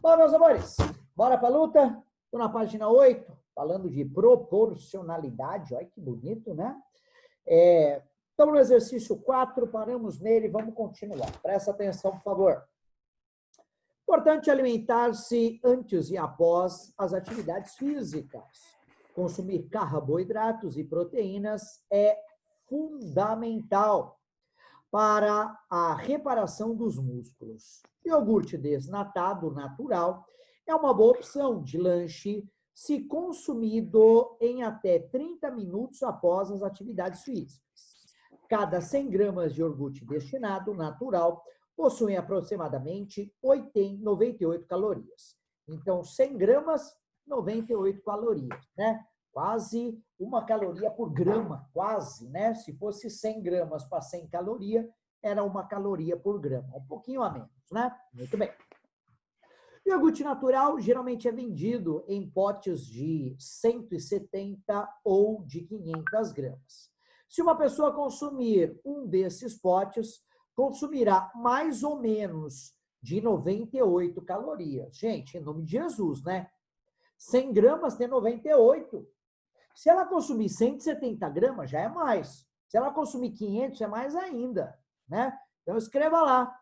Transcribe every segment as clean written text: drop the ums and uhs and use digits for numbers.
Bom, meus amores, bora para a luta? Estou na página 8, falando de proporcionalidade. Olha que bonito, né? Estamos no exercício 4, paramos nele, vamos continuar. Presta atenção, por favor. Importante alimentar-se antes e após as atividades físicas. Consumir carboidratos e proteínas é fundamental para a reparação dos músculos. Iogurte desnatado natural é uma boa opção de lanche se consumido em até 30 minutos após as atividades físicas. Cada 100 gramas de iogurte destinado natural possui aproximadamente 98 calorias. Então, 100 gramas, 98 calorias, né? Quase 1 caloria por grama, quase, né? Se fosse 100 gramas para 100 calorias, era 1 caloria por grama, um pouquinho a menos, né? Muito bem. O iogurte natural geralmente é vendido em potes de 170 ou de 500 gramas. Se uma pessoa consumir um desses potes, consumirá mais ou menos de 98 calorias. Gente, em nome de Jesus, né? 100 gramas tem 98. Se ela consumir 170 gramas, já é mais. Se ela consumir 500, é mais ainda, né? Então, escreva lá.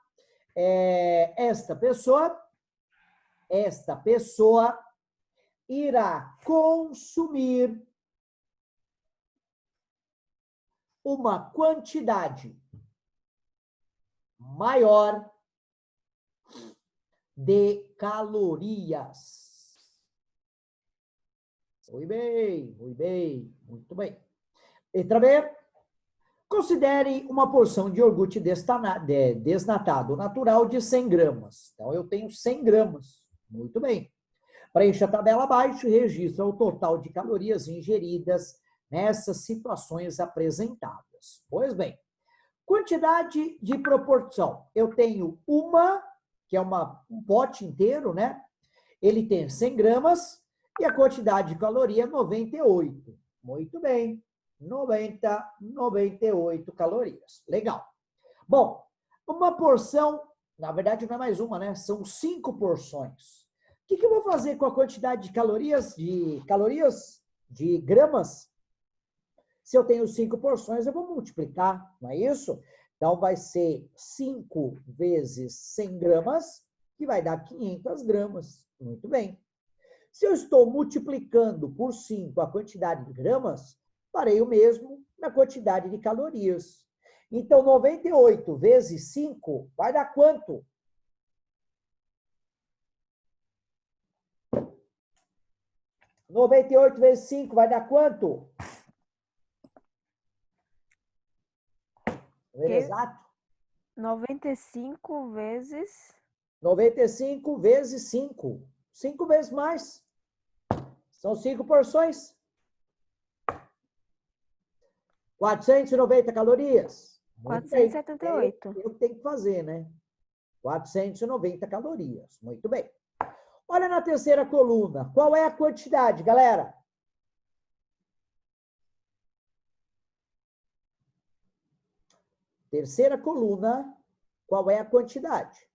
Esta pessoa irá consumir uma quantidade maior de calorias. Muito bem, muito bem. Letra B. Considere uma porção de iogurte desnatado natural de 100 gramas. Então, eu tenho 100 gramas. Muito bem. Preencha a tabela abaixo e registra o total de calorias ingeridas nessas situações apresentadas. Pois bem, quantidade de proporção. Eu tenho uma, que é um pote inteiro, né? Ele tem 100 gramas e a quantidade de caloria é 98. Muito bem. 98 calorias. Legal. Bom, uma porção, na verdade não é mais uma, né? São 5 porções. O que eu vou fazer com a quantidade de calorias, de gramas? Se eu tenho 5 porções, eu vou multiplicar, não é isso? Então, vai ser 5 vezes 100 gramas, que vai dar 500 gramas. Muito bem. Se eu estou multiplicando por 5 a quantidade de gramas, farei o mesmo na quantidade de calorias. Então, 98 vezes 5 vai dar quanto? – 98 vezes 5 vai dar quanto? Número exato? 95 vezes... 95 vezes 5. 5 vezes mais. São 5 porções. 490 calorias. Muito 478. bem. Eu tenho que fazer, né? 490 calorias. Muito bem. Olha na terceira coluna. Qual é a quantidade, galera? Terceira coluna. Qual é a quantidade?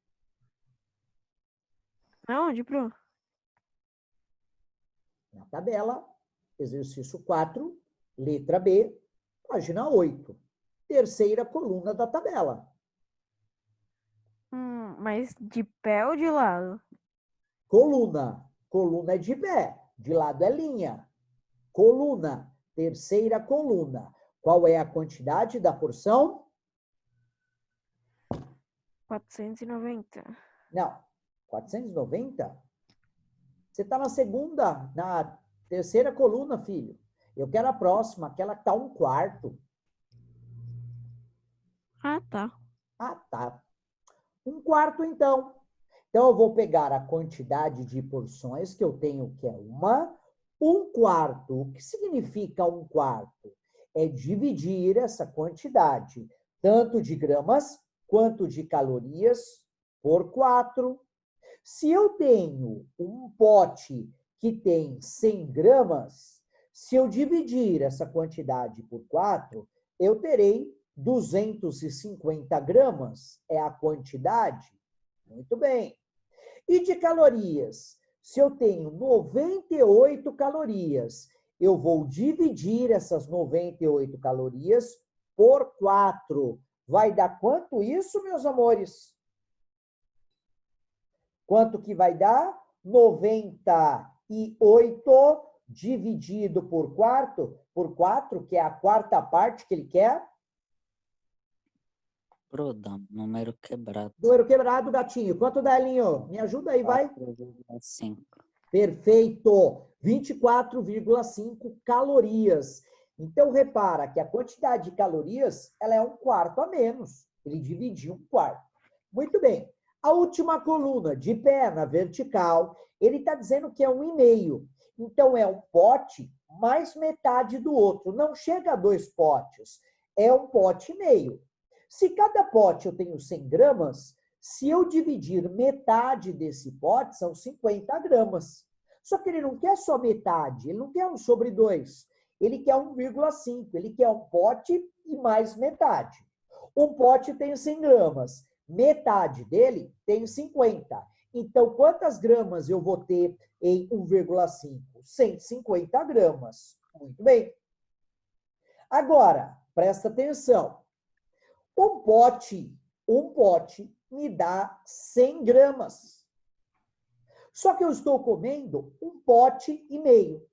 Aonde, Bruno? Na tabela, exercício 4, letra B, página 8. Terceira coluna da tabela. Mas de pé ou de lado? Coluna. Coluna é de pé. De lado é linha. Coluna. Terceira coluna. Qual é a quantidade da porção? 490. Não. 490? Você está na terceira coluna, filho. Eu quero a próxima, aquela que está 1/4. Ah, tá. Ah, tá. 1/4, então. Então, eu vou pegar a quantidade de porções que eu tenho, que é uma. 1/4. O que significa 1/4? É dividir essa quantidade, tanto de gramas quanto de calorias, por 4. Se eu tenho um pote que tem 100 gramas, se eu dividir essa quantidade por 4, eu terei 250 gramas. É a quantidade? Muito bem. E de calorias? Se eu tenho 98 calorias, eu vou dividir essas 98 calorias por 4. Vai dar quanto isso, meus amores? Quanto que vai dar? 98 dividido por 4, que é a quarta parte que ele quer. Dá número quebrado. Número quebrado, gatinho. Quanto dá, Elinho? Me ajuda aí, vai. 4,5. Perfeito. 24,5 calorias. Então, repara que a quantidade de calorias, ela é um quarto a menos. Ele dividiu um quarto. Muito bem. A última coluna, de pé na vertical, ele está dizendo que é 1,5. Então, é um pote mais metade do outro. Não chega a 2 potes. É um pote e meio. Se cada pote eu tenho 100 gramas, se eu dividir metade desse pote, são 50 gramas. Só que ele não quer só metade, ele não quer 1 sobre 2. Ele quer 1,5. Ele quer um pote e mais metade. Um pote tem 100 gramas. Metade dele tem 50. Então, quantas gramas eu vou ter em 1,5? 150 gramas. Muito bem. Agora, presta atenção. Um pote me dá 100 gramas. Só que eu estou comendo um pote e meio.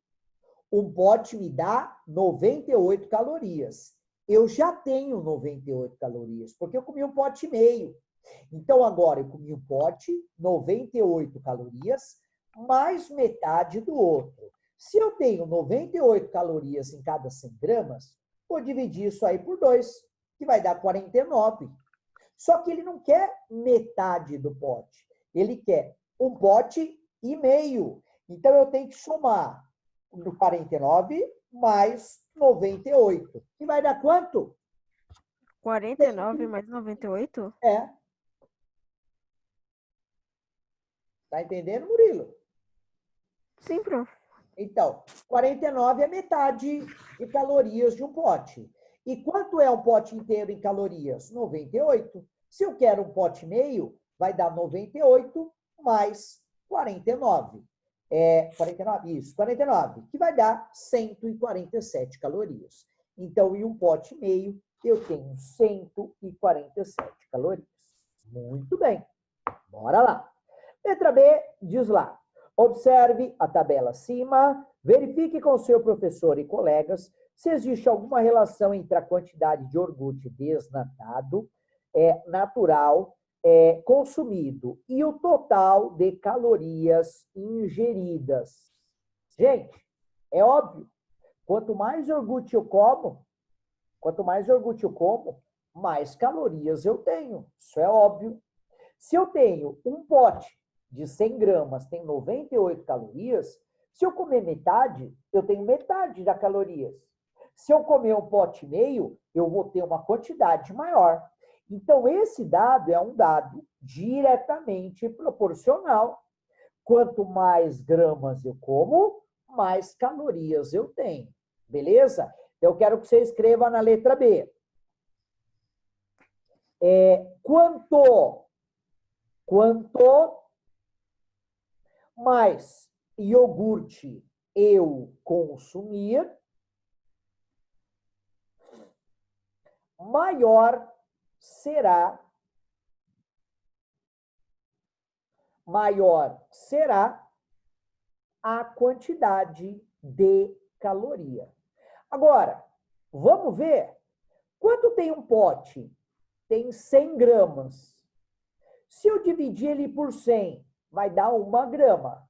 Um pote me dá 98 calorias. Eu já tenho 98 calorias, porque eu comi um pote e meio. Então, agora eu comi um pote, 98 calorias, mais metade do outro. Se eu tenho 98 calorias em cada 100 gramas, vou dividir isso aí por 2. Que vai dar 49. Só que ele não quer metade do pote. Ele quer um pote e meio. Então, eu tenho que somar no 49 mais 98. Que vai dar quanto? 49 mais 98? É. Tá entendendo, Murilo? Sim, prof. Então, 49 é metade de calorias de um pote. E quanto é um pote inteiro em calorias? 98. Se eu quero um pote e meio, vai dar 98 mais 49. 49, isso, 49, que vai dar 147 calorias. Então, em um pote e meio, eu tenho 147 calorias. Muito bem. Bora lá. Letra B diz lá. Observe a tabela acima, verifique com seu professor e colegas se existe alguma relação entre a quantidade de iogurte desnatado, natural, consumido e o total de calorias ingeridas. Gente, é óbvio, quanto mais iogurte eu como, mais calorias eu tenho. Isso é óbvio. Se eu tenho um pote de 100 gramas, tem 98 calorias, se eu comer metade, eu tenho metade das calorias. Se eu comer um pote e meio, eu vou ter uma quantidade maior. Então, esse dado é um dado diretamente proporcional. Quanto mais gramas eu como, mais calorias eu tenho. Beleza? Eu quero que você escreva na letra B. Quanto mais iogurte eu consumir, maior será a quantidade de caloria. Agora, vamos ver quanto tem um pote? Tem 100 gramas. Se eu dividir ele por 100, vai dar 1 grama.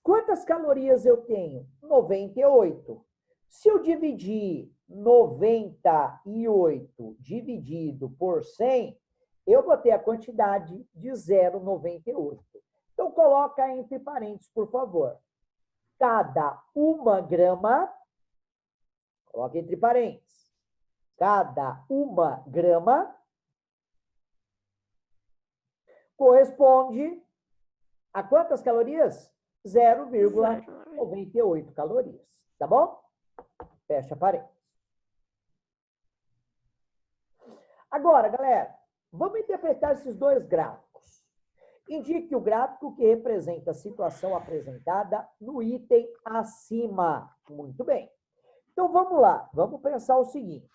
Quantas calorias eu tenho? 98. Se eu dividir 98 dividido por 100, eu vou ter a quantidade de 0,98. Então, coloca entre parênteses, por favor. Cada 1 grama, coloca entre parênteses, cada 1 grama corresponde a quantas calorias? 0,98 calorias. Tá bom? Fecha parênteses. Agora, galera, vamos interpretar esses dois gráficos. Indique o gráfico que representa a situação apresentada no item acima. Muito bem. Então, vamos lá. Vamos pensar o seguinte.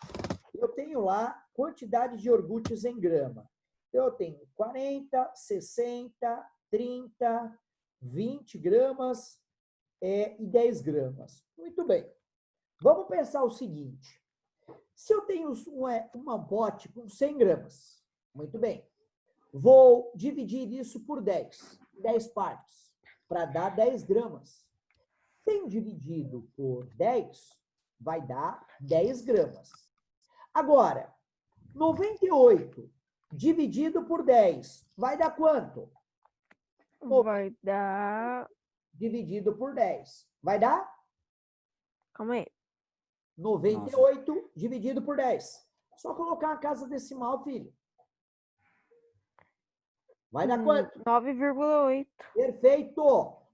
Eu tenho lá quantidade de iogurtes em grama. Eu tenho 40, 60, 30, 20 gramas e 10 gramas. Muito bem. Vamos pensar o seguinte. Se eu tenho um pote com 100 gramas, muito bem. Vou dividir isso por 10 partes, para dar 10 gramas. 100 dividido por 10 vai dar 10 gramas. Agora, 98 dividido por 10 vai dar quanto? Vai dar... Dividido por 10. Vai dar? Calma aí. 98 dividido por 10. Só colocar a casa decimal, filho. Vai dar quanto? 9,8. Perfeito!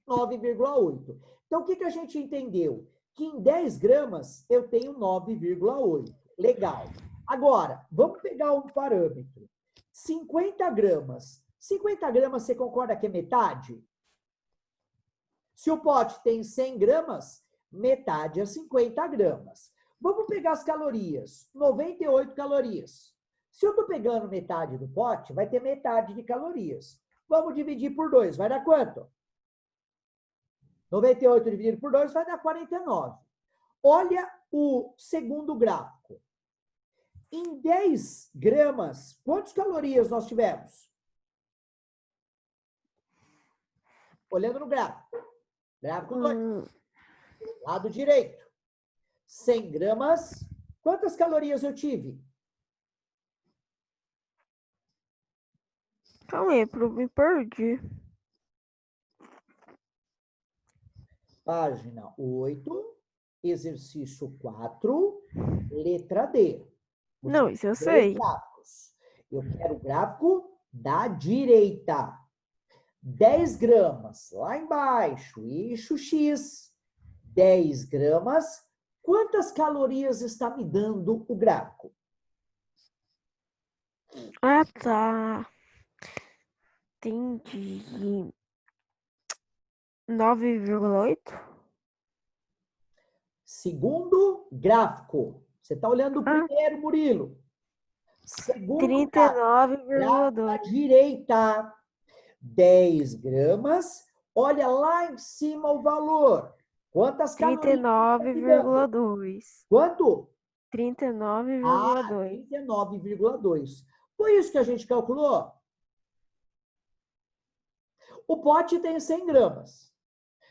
9,8. Então, o que a gente entendeu? Que em 10 gramas eu tenho 9,8. Legal. Agora, vamos pegar um parâmetro. 50 gramas. 50 gramas, você concorda que é metade? Se o pote tem 100 gramas, metade é 50 gramas. Vamos pegar as calorias. 98 calorias. Se eu estou pegando metade do pote, vai ter metade de calorias. Vamos dividir por 2. Vai dar quanto? 98 dividido por 2 vai dar 49. Olha o segundo gráfico. Em 10 gramas, quantas calorias nós tivemos? Olhando no gráfico. Gráfico 2. Lado direito. 100 gramas. Quantas calorias eu tive? Calma aí, me perdi. Página 8, exercício 4, letra D. Não, isso eu 3 sei. gráficos. Eu quero o gráfico da direita. 10 gramas, lá embaixo, eixo X. 10 gramas. Quantas calorias está me dando o gráfico? Ah, tá. Entendi. 9,8? Segundo gráfico. Você está olhando o primeiro, Murilo. Segundo gráfico da 39,2. direita. 10 gramas. Olha lá em cima o valor. Quantas calorias? 39,2. Quanto? 39,2. 39,2. Foi isso que a gente calculou? O pote tem 100 gramas.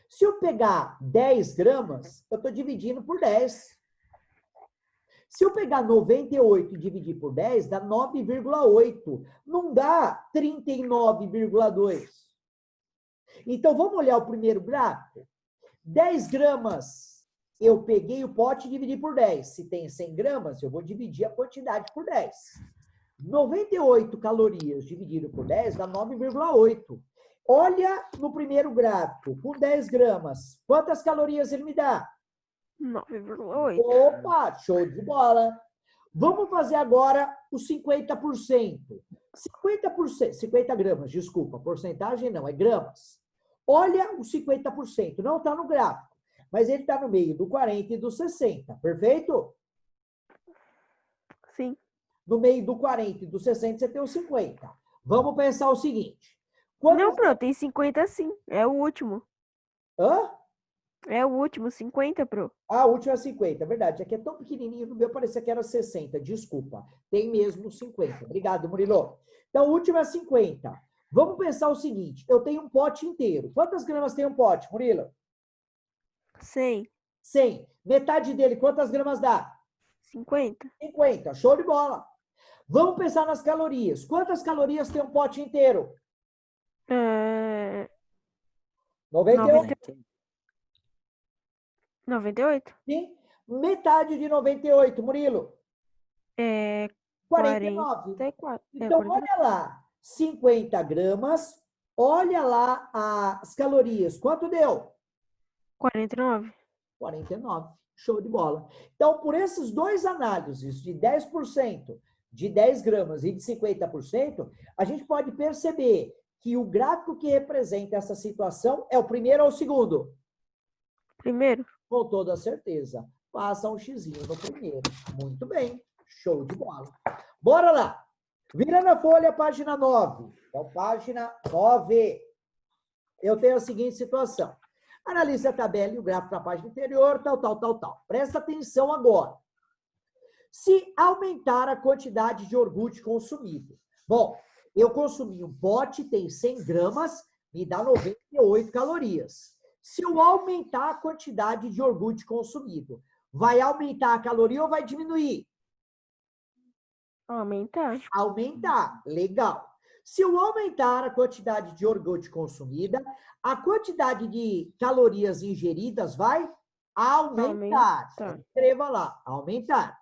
Se eu pegar 10 gramas, eu estou dividindo por 10. Se eu pegar 98 e dividir por 10, dá 9,8. Não dá 39,2. Então, vamos olhar o primeiro gráfico? 10 gramas, eu peguei o pote e dividi por 10. Se tem 100 gramas, eu vou dividir a quantidade por 10. 98 calorias dividido por 10 dá 9,8. Olha no primeiro gráfico, com 10 gramas, quantas calorias ele me dá? 9,8. Opa, show de bola. Vamos fazer agora o 50%. 50 gramas, desculpa, porcentagem não, é gramas. Olha o 50%, não está no gráfico, mas ele está no meio do 40 e do 60, perfeito? Sim. No meio do 40 e do 60, você tem o 50. Vamos pensar o seguinte. Não, pro, tem 50 sim. É o último. Hã? É o último, 50, pro. Ah, o último é 50, verdade. Aqui é tão pequenininho, no meu parecia que era 60, desculpa. Tem mesmo 50. Obrigado, Murilo. Então, o último é 50. Vamos pensar o seguinte, eu tenho um pote inteiro. Quantas gramas tem um pote, Murilo? 100. 100. Metade dele, quantas gramas dá? 50. 50. Show de bola. Vamos pensar nas calorias. Quantas calorias tem um pote inteiro? 98. 98? Sim. Metade de 98, Murilo? 49. 44. Então, olha lá. 50 gramas. Olha lá as calorias. Quanto deu? 49. 49. Show de bola. Então, por esses dois análises de 10%, de 10 gramas e de 50%, a gente pode perceber que o gráfico que representa essa situação é o primeiro ou o segundo? Primeiro. Com toda certeza. Passa um xizinho no primeiro. Muito bem. Show de bola. Bora lá. Virando a folha, página 9. Então, página 9. Eu tenho a seguinte situação. Analise a tabela e o gráfico na página anterior, tal. Presta atenção agora. Se aumentar a quantidade de iogurte consumido. Bom, eu consumi um pote, tem 100 gramas, me dá 98 calorias. Se eu aumentar a quantidade de iogurte consumido, vai aumentar a caloria ou vai diminuir? Aumentar. Aumentar. Legal. Se eu aumentar a quantidade de iogurte consumida, a quantidade de calorias ingeridas vai aumentar. Escreva lá, aumentar.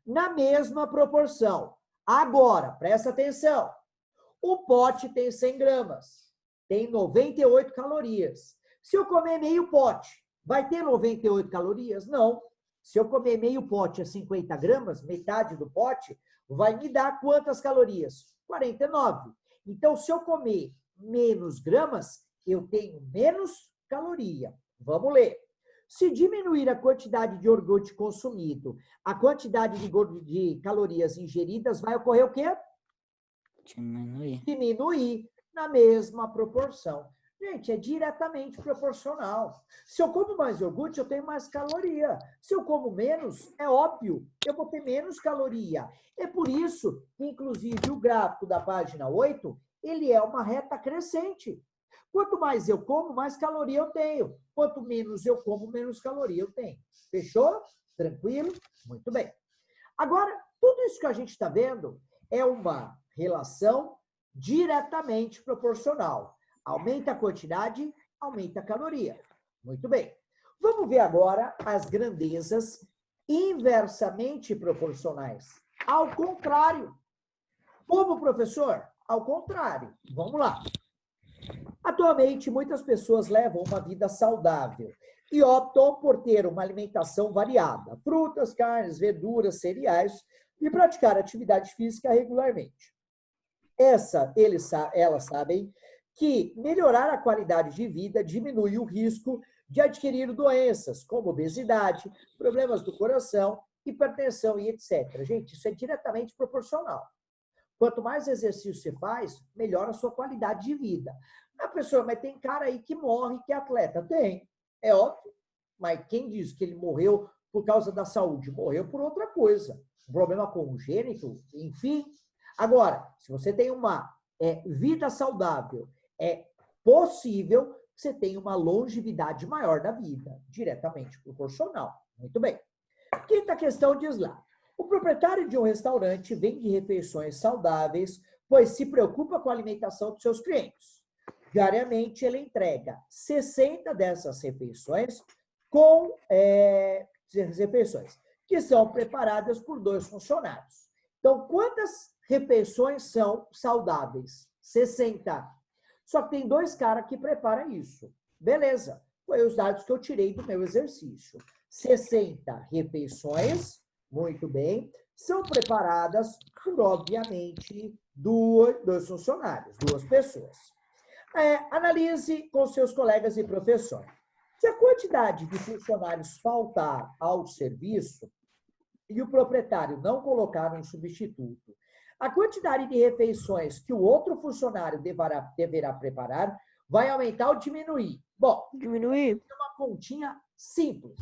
Na mesma proporção. Agora, presta atenção. O pote tem 100 gramas, tem 98 calorias. Se eu comer meio pote, vai ter 98 calorias? Não. Se eu comer meio pote a 50 gramas, metade do pote, vai me dar quantas calorias? 49. Então, se eu comer menos gramas, eu tenho menos caloria. Vamos ler. Se diminuir a quantidade de iogurte consumido, a quantidade de calorias ingeridas, vai ocorrer o quê? Diminuir. Diminuir na mesma proporção. Gente, é diretamente proporcional. Se eu como mais iogurte, eu tenho mais caloria. Se eu como menos, é óbvio, eu vou ter menos caloria. É por isso que, inclusive, o gráfico da página 8, ele é uma reta crescente. Quanto mais eu como, mais caloria eu tenho. Quanto menos eu como, menos caloria eu tenho. Fechou? Tranquilo? Muito bem. Agora, tudo isso que a gente está vendo é uma relação diretamente proporcional. Aumenta a quantidade, aumenta a caloria. Muito bem. Vamos ver agora as grandezas inversamente proporcionais. Ao contrário. Como, professor? Ao contrário. Vamos lá. Atualmente, muitas pessoas levam uma vida saudável e optam por ter uma alimentação variada, frutas, carnes, verduras, cereais e praticar atividade física regularmente. Elas sabem que melhorar a qualidade de vida diminui o risco de adquirir doenças como obesidade, problemas do coração, hipertensão e etc. Gente, isso é diretamente proporcional. Quanto mais exercício você faz, melhora a sua qualidade de vida. A pessoa, mas tem cara aí que morre, que é atleta. Tem, é óbvio. Mas quem diz que ele morreu por causa da saúde? Morreu por outra coisa. Um problema congênito, enfim. Agora, se você tem uma vida saudável, é possível que você tenha uma longevidade maior da vida, diretamente proporcional. Muito bem. Quinta questão diz lá. O proprietário de um restaurante vende refeições saudáveis, pois se preocupa com a alimentação dos seus clientes. Diariamente, ele entrega 60 dessas refeições que são preparadas por 2 funcionários. Então, quantas refeições são saudáveis? 60. Só que tem 2 caras que preparam isso. Beleza. Foi os dados que eu tirei do meu exercício. 60 refeições, muito bem, são preparadas por, obviamente, 2 funcionários, 2 pessoas. Analise com seus colegas e professor. Se a quantidade de funcionários faltar ao serviço e o proprietário não colocar um substituto, a quantidade de refeições que o outro funcionário deverá preparar vai aumentar ou diminuir? Bom, diminuir. É uma continha simples.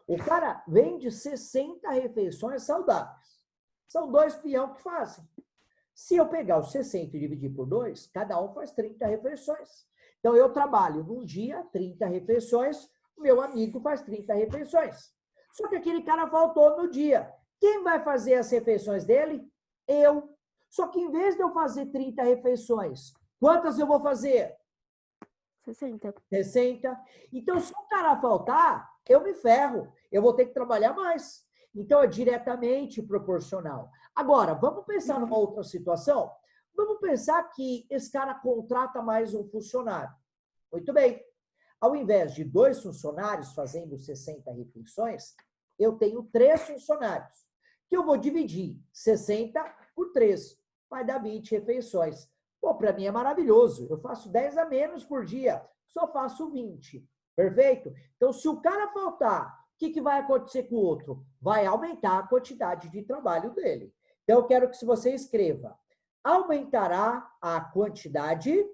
O cara vende 60 refeições saudáveis. São 2 peão que fazem. Se eu pegar os 60 e dividir por 2, cada um faz 30 refeições. Então, eu trabalho num dia 30 refeições, o meu amigo faz 30 refeições. Só que aquele cara faltou no dia. Quem vai fazer as refeições dele? Eu. Só que em vez de eu fazer 30 refeições, quantas eu vou fazer? 60. 60. Então, se o cara faltar, eu me ferro. Eu vou ter que trabalhar mais. Então, é diretamente proporcional. Agora, vamos pensar numa outra situação? Vamos pensar que esse cara contrata mais um funcionário. Muito bem. Ao invés de 2 funcionários fazendo 60 refeições, eu tenho 3 funcionários, que eu vou dividir 60 por 3. Vai dar 20 refeições. Pô, para mim é maravilhoso. Eu faço 10 a menos por dia, só faço 20. Perfeito? Então, se o cara faltar, o que vai acontecer com o outro? Vai aumentar a quantidade de trabalho dele. Então, eu quero que você escreva: aumentará a quantidade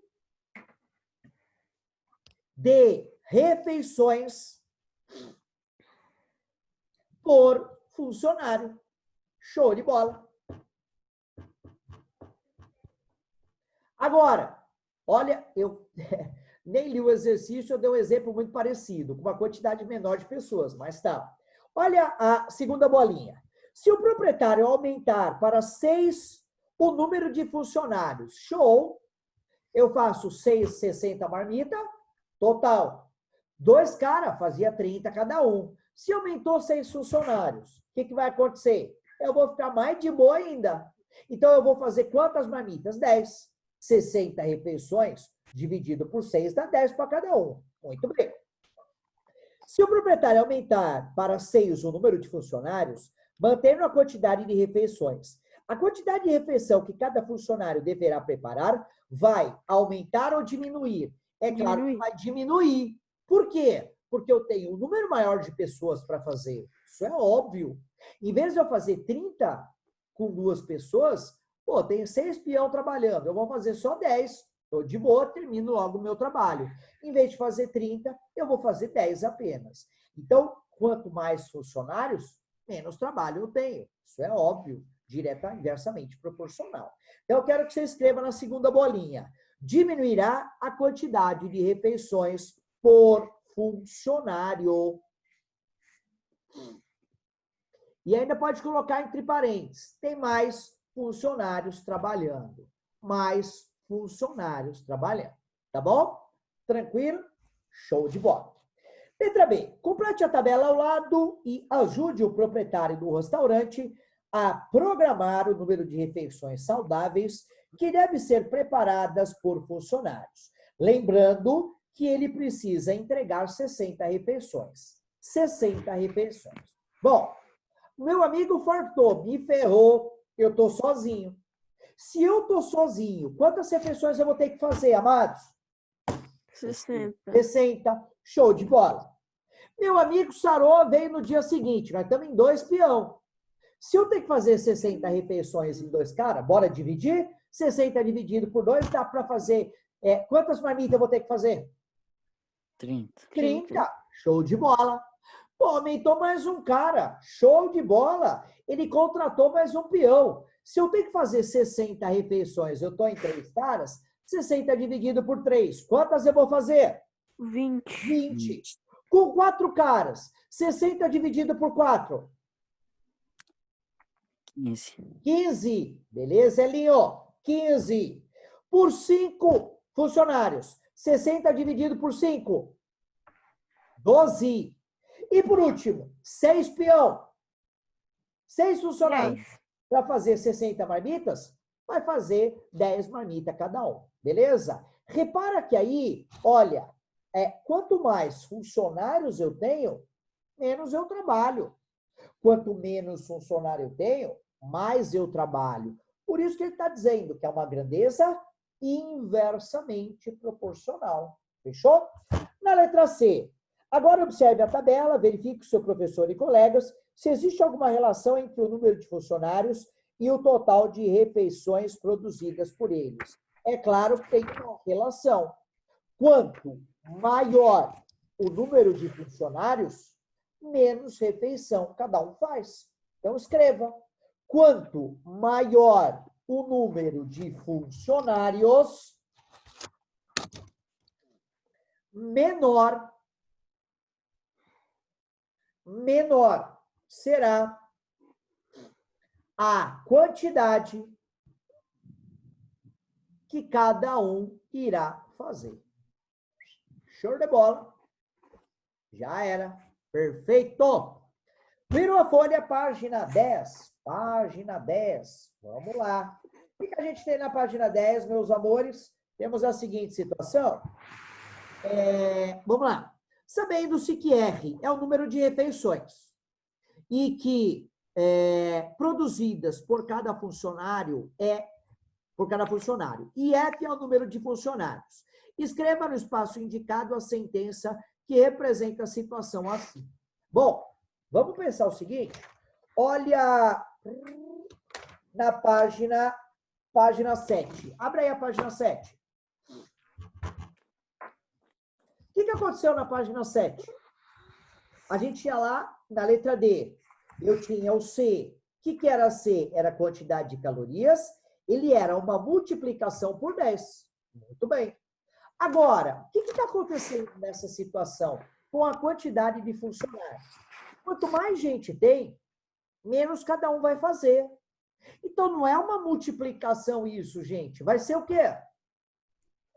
de refeições por funcionário. Show de bola. Agora, olha, eu nem li o exercício, eu dei um exemplo muito parecido, com uma quantidade menor de pessoas, mas tá. Olha a segunda bolinha. Se o proprietário aumentar para 6 o número de funcionários, show, eu faço 6, 60 marmita, total. 2 caras, fazia 30 cada um. Se aumentou 6 funcionários, o que vai acontecer? Eu vou ficar mais de boa ainda. Então, eu vou fazer quantas marmitas? 10. 60 refeições, dividido por 6, dá 10 para cada um. Muito bem. Se o proprietário aumentar para 6 o número de funcionários, mantendo a quantidade de refeições, a quantidade de refeição que cada funcionário deverá preparar vai aumentar ou diminuir? É claro que vai diminuir. Por quê? Porque eu tenho um número maior de pessoas para fazer. Isso é óbvio. Em vez de eu fazer 30 com 2 pessoas, pô, tem 6 peão trabalhando. Eu vou fazer só 10. Estou de boa, termino logo o meu trabalho. Em vez de fazer 30, eu vou fazer 10 apenas. Então, quanto mais funcionários, menos trabalho eu tenho. Isso é óbvio, direta, inversamente proporcional. Então, eu quero que você escreva na segunda bolinha: diminuirá a quantidade de refeições por funcionário. E ainda pode colocar entre parênteses: tem mais funcionários trabalhando. Mais funcionários trabalhando. Tá bom? Tranquilo? Show de bola. Letra B. Complete a tabela ao lado e ajude o proprietário do restaurante a programar o número de refeições saudáveis que devem ser preparadas por funcionários. Lembrando que ele precisa entregar 60 refeições. 60 refeições. Bom, meu amigo fartou, me ferrou, eu estou sozinho. Se eu estou sozinho, quantas refeições eu vou ter que fazer, amados? 60. 60. Show de bola. Meu amigo sarou, veio no dia seguinte. Nós estamos em 2 peão. Se eu tenho que fazer 60 refeições em 2 caras, bora dividir? 60 dividido por 2 dá para fazer... quantas marmitas eu vou ter que fazer? 30. 30. Show de bola. Pô, aumentou mais um cara. Show de bola. Ele contratou mais um peão. Se eu tenho que fazer 60 refeições, eu estou em 3 caras, 60 dividido por 3. Quantas eu vou fazer? 20. 20. Com 4 caras, 60 dividido por 4. 15. 15. Beleza, Elinho? 15. Por 5 funcionários, 60 dividido por 5. 12. E por último, 6 peão. 6 funcionários. Para fazer 60 marmitas, vai fazer 10 marmitas cada um. Beleza? Repara que aí, olha, quanto mais funcionários eu tenho, menos eu trabalho. Quanto menos funcionário eu tenho, mais eu trabalho. Por isso que ele está dizendo que é uma grandeza inversamente proporcional. Fechou? Na letra C. Agora observe a tabela, verifique com o seu professor e colegas se existe alguma relação entre o número de funcionários e o total de refeições produzidas por eles. É claro que tem uma relação. Quanto maior o número de funcionários, menos refeição cada um faz. Então, escreva. Quanto maior o número de funcionários, menor será a quantidade que cada um irá fazer. Show de bola. Já era. Perfeito. Virou a folha, página 10. Página 10. Vamos lá. O que a gente tem na página 10, meus amores? Temos a seguinte situação. Vamos lá. Sabendo-se que R é o número de refeições e que produzidas por cada funcionário por cada funcionário. E F é o número de funcionários. Escreva no espaço indicado a sentença que representa a situação assim. Bom, vamos pensar o seguinte. Olha na página 7. Abre aí a página 7. O que aconteceu na página 7? A gente tinha lá, na letra D, eu tinha o C. O que era C? Era a quantidade de calorias. Ele era uma multiplicação por 10. Muito bem. Agora, o que está acontecendo nessa situação com a quantidade de funcionários? Quanto mais gente tem, menos cada um vai fazer. Então, não é uma multiplicação isso, gente. Vai ser o quê?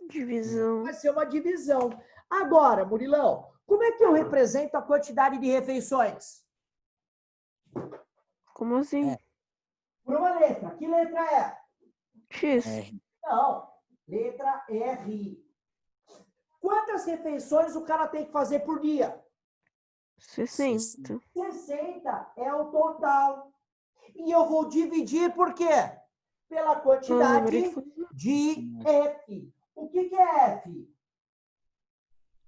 Divisão. Vai ser uma divisão. Agora, Murilão, como é que eu represento a quantidade de refeições? Como assim? É. Por uma letra. Que letra é? X. R. Não. Letra R. Quantas refeições o cara tem que fazer por dia? 60. 60 é o total. E eu vou dividir por quê? Pela quantidade de F. O que é F?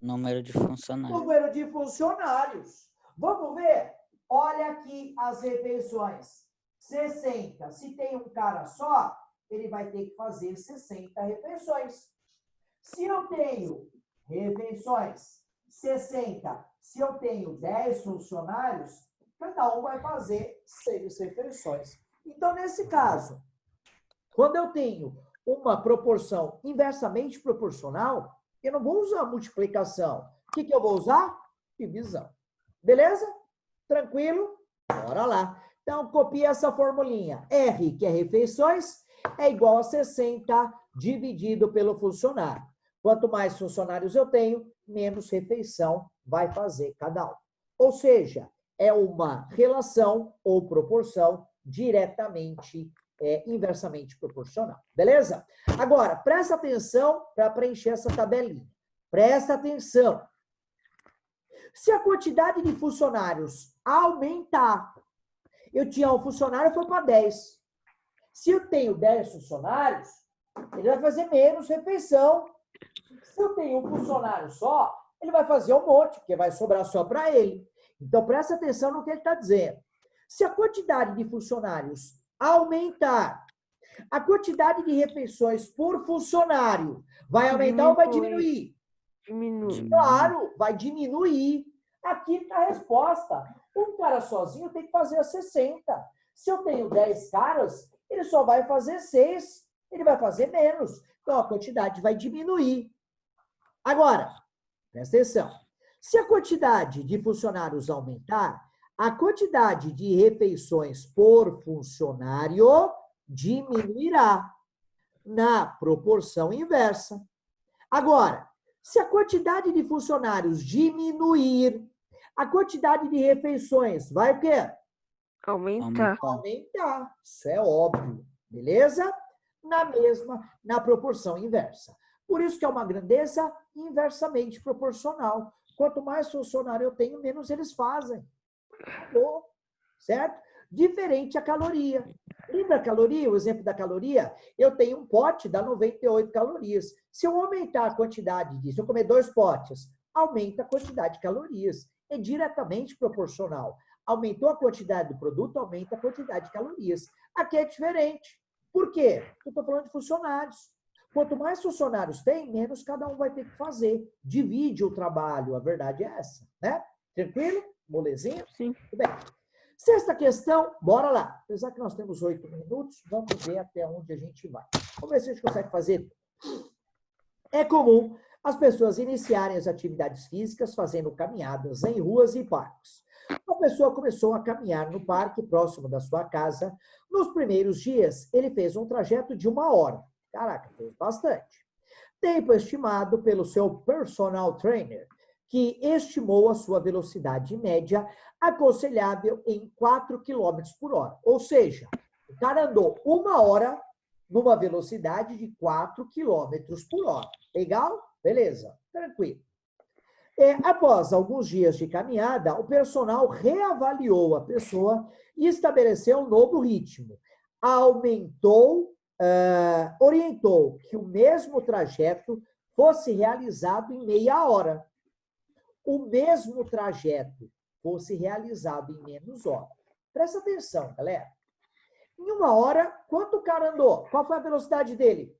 Número de funcionários. Número de funcionários. Vamos ver? Olha aqui as refeições. 60. Se tem um cara só, ele vai ter que fazer 60 refeições. Se eu tenho refeições 60, se eu tenho 10 funcionários, cada um vai fazer 6 refeições. Então, nesse caso, quando eu tenho uma proporção inversamente proporcional, eu não vou usar multiplicação. O que eu vou usar? Divisão. Beleza? Tranquilo? Bora lá. Então, copia essa formulinha. R, que é refeições, é igual a 60 dividido pelo funcionário. Quanto mais funcionários eu tenho, menos refeição vai fazer cada um. Ou seja, é uma relação ou proporção diretamente, inversamente proporcional. Beleza? Agora, presta atenção para preencher essa tabelinha. Presta atenção. Se a quantidade de funcionários aumentar, eu tinha um funcionário, foi para 10. Se eu tenho 10 funcionários, ele vai fazer menos refeição. Se eu tenho um funcionário só, ele vai fazer um monte, porque vai sobrar só para ele. Então, presta atenção no que ele está dizendo. Se a quantidade de funcionários aumentar, a quantidade de refeições por funcionário vai aumentar ou vai diminuir? Diminui. Claro, vai diminuir. Aqui está a resposta. Um cara sozinho tem que fazer 60. Se eu tenho 10 caras, ele só vai fazer 6. Ele vai fazer menos. Então, a quantidade vai diminuir. Agora, presta atenção. Se a quantidade de funcionários aumentar, a quantidade de refeições por funcionário diminuirá na proporção inversa. Agora, se a quantidade de funcionários diminuir, a quantidade de refeições vai o quê? Aumentar. Aumentar. Isso é óbvio. Beleza? Na proporção inversa. Por isso que é uma grandeza inversamente proporcional. Quanto mais funcionário eu tenho, menos eles fazem. Acabou. Certo? Diferente a caloria. Lembra a caloria? O exemplo da caloria? Eu tenho um pote, dá 98 calorias. Se eu aumentar a quantidade disso, se eu comer 2 potes, aumenta a quantidade de calorias. É diretamente proporcional. Aumentou a quantidade do produto, aumenta a quantidade de calorias. Aqui é diferente. Por quê? Eu estou falando de funcionários. Quanto mais funcionários tem, menos cada um vai ter que fazer. Divide o trabalho, a verdade é essa, né? Tranquilo? Molezinha? Sim. Tudo bem. Sexta questão, bora lá. Apesar que nós temos 8 minutos, vamos ver até onde a gente vai. Vamos ver se a gente consegue fazer. É comum as pessoas iniciarem as atividades físicas fazendo caminhadas em ruas e parques. Uma pessoa começou a caminhar no parque próximo da sua casa. Nos primeiros dias, ele fez um trajeto de 1 hora. Caraca, fez bastante. Tempo estimado pelo seu personal trainer, que estimou a sua velocidade média aconselhável em 4 km por hora. Ou seja, o cara andou 1 hora numa velocidade de 4 km por hora. Legal? Beleza. Tranquilo. Após alguns dias de caminhada, o personal reavaliou a pessoa e estabeleceu um novo ritmo. Aumentou orientou que o mesmo trajeto fosse realizado em meia hora. O mesmo trajeto fosse realizado em menos hora. Presta atenção, galera. Em uma hora, quanto o cara andou? Qual foi a velocidade dele?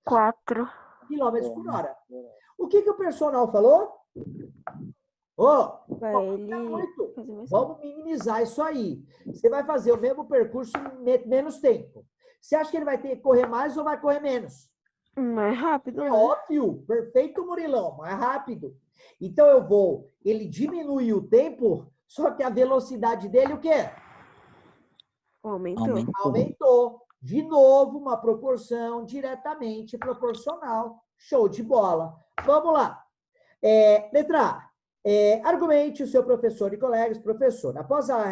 4. Quilômetros por hora. O que o personal falou? Pra ele muito. fazer mais Vamos minimizar isso aí. Você vai fazer o mesmo percurso em menos tempo. Você acha que ele vai ter que correr mais ou vai correr menos? mais rápido, É né? óbvio. Perfeito, Murilão. Mais rápido. Então, ele diminui o tempo, só que a velocidade dele, o quê? Aumentou. De novo, uma proporção diretamente proporcional. Show de bola. Vamos lá. Letra A. Argumente o seu professor e colegas. Professor, após a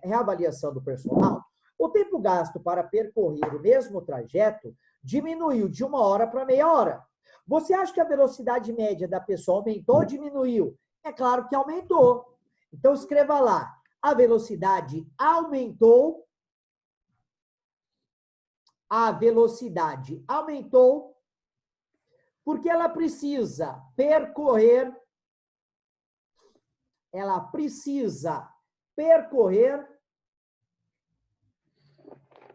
reavaliação do personal, o tempo gasto para percorrer o mesmo trajeto diminuiu de 1 hora para meia hora. Você acha que a velocidade média da pessoa aumentou ou diminuiu? É claro que aumentou. Então, escreva lá. A velocidade aumentou. A velocidade aumentou porque ela precisa percorrer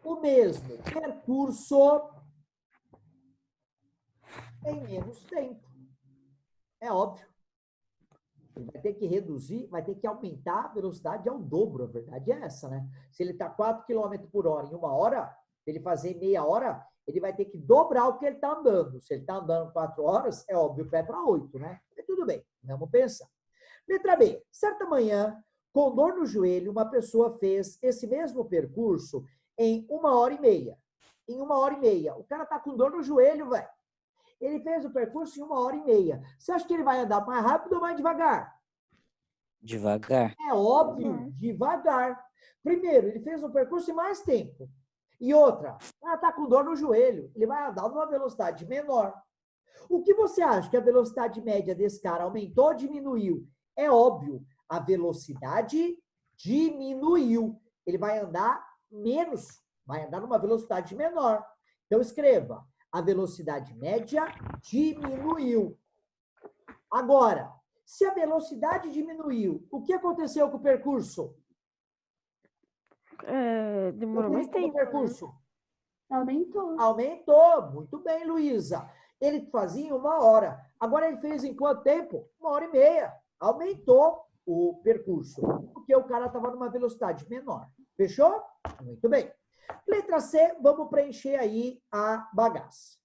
o mesmo percurso em menos tempo. É óbvio. Ele vai ter que reduzir, vai ter que aumentar a velocidade ao dobro. A verdade é essa, né? Se ele está 4 km por hora em 1 hora, ele fazer meia hora, ele vai ter que dobrar o que ele está andando. Se ele está andando 4 horas, é óbvio que vai para 8, né? Mas tudo bem, vamos pensar. Letra B. Certa manhã, com dor no joelho, uma pessoa fez esse mesmo percurso em 1 hora e meia. Em 1 hora e meia. O cara tá com dor no joelho, velho. Ele fez o percurso em 1 hora e meia. Você acha que ele vai andar mais rápido ou mais devagar? Devagar. É óbvio, devagar. Primeiro, ele fez o percurso em mais tempo. E outra, ela está com dor no joelho. Ele vai andar numa velocidade menor. O que você acha que a velocidade média desse cara aumentou ou diminuiu? É óbvio, a velocidade diminuiu. Ele vai andar menos, vai andar numa velocidade menor. Então, escreva, a velocidade média diminuiu. Agora, se a velocidade diminuiu, o que aconteceu com o percurso? Demorou mais tempo. Percurso? Aumentou. Aumentou. Muito bem, Luísa. Ele fazia em 1 hora. Agora ele fez em quanto tempo? 1 hora e meia. Aumentou o percurso, porque o cara estava numa velocidade menor. Fechou? Muito bem. Letra C, vamos preencher aí a bagaça.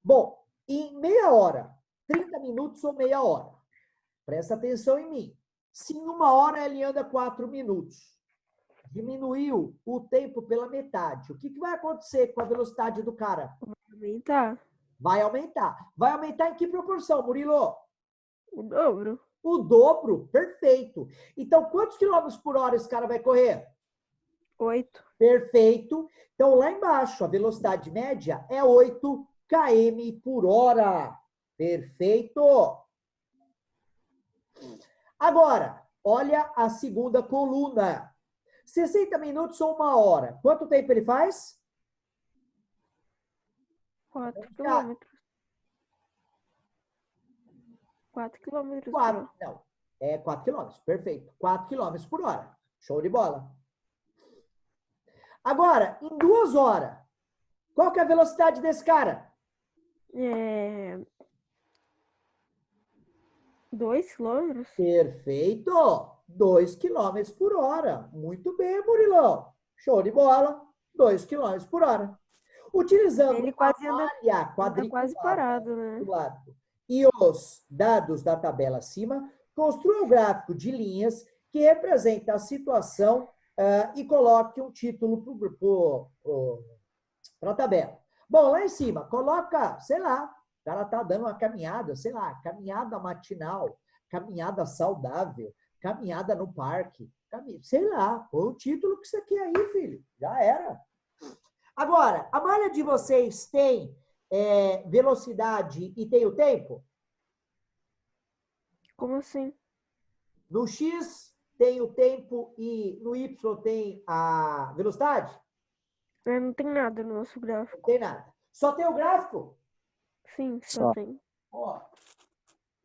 Bom, em meia hora, 30 minutos ou meia hora. Presta atenção em mim. Se em 1 hora ele anda 4 minutos, diminuiu o tempo pela metade, o que vai acontecer com a velocidade do cara? Aumentar. Vai aumentar. Vai aumentar em que proporção, Murilo? O dobro. O dobro? Perfeito. Então, quantos quilômetros por hora esse cara vai correr? 8. Perfeito. Então, lá embaixo, a velocidade média é 8 km por hora. Perfeito. Agora, olha a segunda coluna. 60 minutos ou 1 hora. Quanto tempo ele faz? 4 quilômetros. 4 quilômetros. 4, não. 4 quilômetros. Perfeito. 4 quilômetros por hora. Show de bola. Agora, em 2 horas, qual que é a velocidade desse cara? 2 quilômetros. Perfeito. 2 quilômetros por hora. Muito bem, Murilão. Show de bola. 2 quilômetros por hora. Utilizando Ele quase a anda, malha anda quase parado, né? do lado e os dados da tabela acima, construa um gráfico de linhas que representa a situação e coloque um título para a tabela. Bom, lá em cima, coloca, sei lá, o cara está dando uma caminhada, sei lá, caminhada matinal, caminhada saudável, caminhada no parque, sei lá, põe o título que você quer aí, filho, já era. Agora, a malha de vocês tem velocidade e tem o tempo? Como assim? No X tem o tempo e no Y tem a velocidade? Não tem nada no nosso Não gráfico. tem nada. Só tem o gráfico? Sim, Só. só tem. Ó,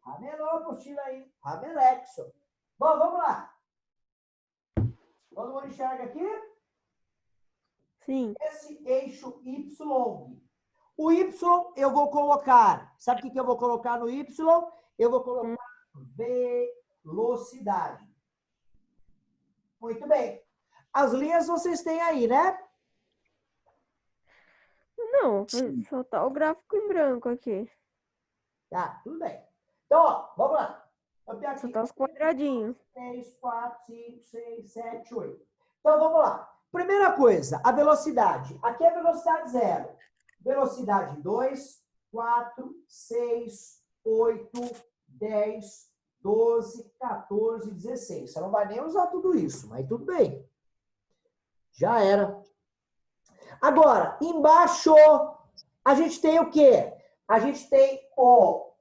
Ramelou a apostila aí. Ramelexo. Bom, vamos lá. Todo mundo enxerga aqui? Sim. Esse eixo Y. O Y eu vou colocar. Sabe o que eu vou colocar no Y? Eu vou colocar velocidade. Muito bem. As linhas vocês têm aí, né? Não, Sim. só tá o gráfico em branco aqui. Tá, tudo bem. Então, ó, vamos lá. Eu tenho Só aqui tá os quadradinhos. 3, 4, 5, 6, 7, 8. Então, vamos lá. Primeira coisa, a velocidade. Aqui é a velocidade 0. Velocidade 2, 4, 6, 8, 10, 12, 14, 16. Você não vai nem usar tudo isso, mas tudo bem. Já era. Agora, embaixo, a gente tem o quê? A gente tem o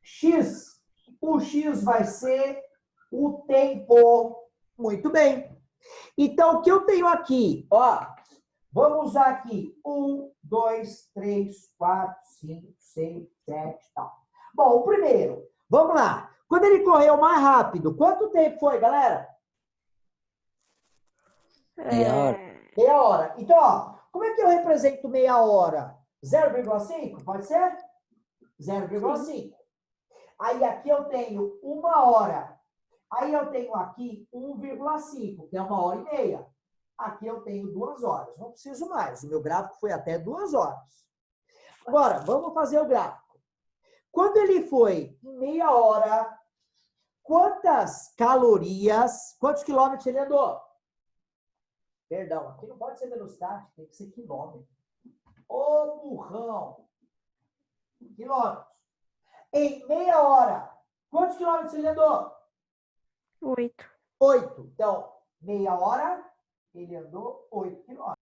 X. O X vai ser o tempo. Muito bem. Então, o que eu tenho aqui? Ó, vamos usar aqui 1, 2, 3, 4, 5, 6, 7, tal. Bom, o primeiro. Vamos lá. Quando ele correu mais rápido, quanto tempo foi, galera? Meia hora. Meia hora. Então, ó, como é que eu represento meia hora? 0,5? Pode ser? 0,5. Aí aqui eu tenho 1 hora. Aí eu tenho aqui 1,5, que é 1h30. Aqui eu tenho 2 horas. Não preciso mais. O meu gráfico foi até 2 horas. Agora, vamos fazer o gráfico. Quando ele foi em meia hora, quantas calorias, quantos quilômetros ele andou? Perdão, aqui não pode ser velocidade, tem que ser quilômetro. Ô, burrão! Quilômetros. Em meia hora, quantos quilômetros ele andou? 8. 8. Então, meia hora, ele andou 8 quilômetros.